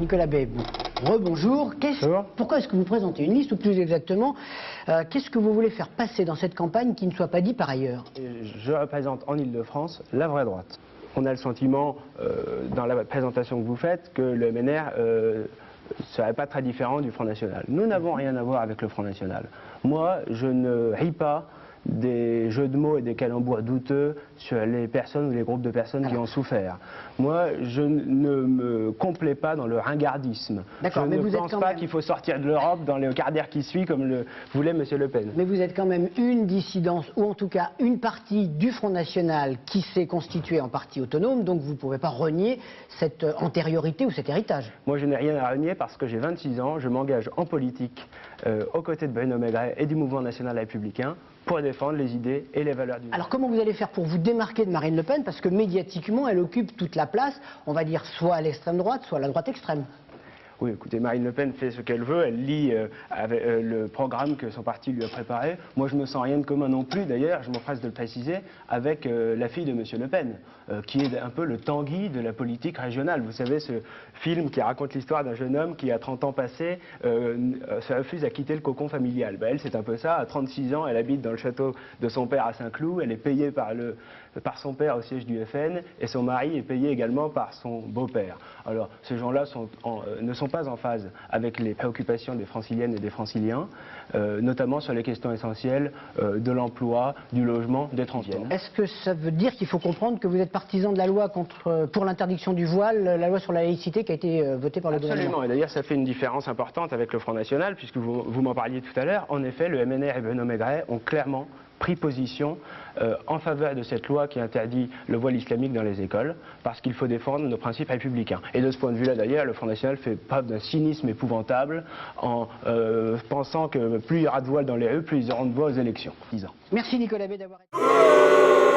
Nicolas Bay, rebonjour. Pourquoi est-ce que vous présentez une liste, ou plus exactement, qu'est-ce que vous voulez faire passer dans cette campagne qui ne soit pas dit par ailleurs? Je représente en Ile-de-France la vraie droite. On a le sentiment, dans la présentation que vous faites, que le MNR ne serait pas très différent du Front National. Nous n'avons rien à voir avec le Front National. Moi, je ne ris pas des jeux de mots et des calembours douteux sur les personnes ou les groupes de personnes qui ont souffert. Moi, je ne me complais pas dans le ringardisme. Je ne pense pas qu'il faut sortir de l'Europe dans le quart d'heure qui suit, comme le voulait M. Le Pen. Mais vous êtes quand même une dissidence, ou en tout cas une partie du Front National qui s'est constituée en parti autonome, donc vous ne pouvez pas renier cette antériorité ou cet héritage. Moi, je n'ai rien à renier parce que j'ai 26 ans, je m'engage en politique aux côtés de Bruno Maigret et du mouvement national républicain pour défendre les idées et les valeurs du... Alors comment vous allez faire pour vous démarquer de Marine Le Pen, parce que médiatiquement elle occupe toute la place, on va dire soit à l'extrême droite, soit à la droite extrême? Oui, écoutez, Marine Le Pen fait ce qu'elle veut, elle lit le programme que son parti lui a préparé. Moi, je ne me sens rien de commun non plus, d'ailleurs, je m'empresse de le préciser, avec la fille de M. Le Pen, qui est un peu le Tanguy de la politique régionale. Vous savez, ce film qui raconte l'histoire d'un jeune homme qui, à 30 ans passés, se refuse à quitter le cocon familial. Ben, elle, c'est un peu ça. À 36 ans, elle habite dans le château de son père à Saint-Cloud, elle est payée par son père au siège du FN, et son mari est payé également par son beau-père. Alors, ces gens-là ne sont pas en phase avec les préoccupations des franciliennes et des franciliens, notamment sur les questions essentielles de l'emploi, du logement, des transports. Est-ce que ça veut dire qu'il faut comprendre que vous êtes partisan de la loi pour l'interdiction du voile, la loi sur la laïcité qui a été votée par le gouvernement? Absolument, et d'ailleurs ça fait une différence importante avec le Front National, puisque vous m'en parliez tout à l'heure. En effet, le MNR et Bruno Maigret ont clairement pris position en faveur de cette loi qui interdit le voile islamique dans les écoles, parce qu'il faut défendre nos principes républicains. Et de ce point de vue-là, d'ailleurs, le Front National fait preuve d'un cynisme épouvantable en pensant que plus il y aura de voile dans les rues, plus ils auront de voix aux élections. 10 ans. Merci Nicolas Bay d'avoir été...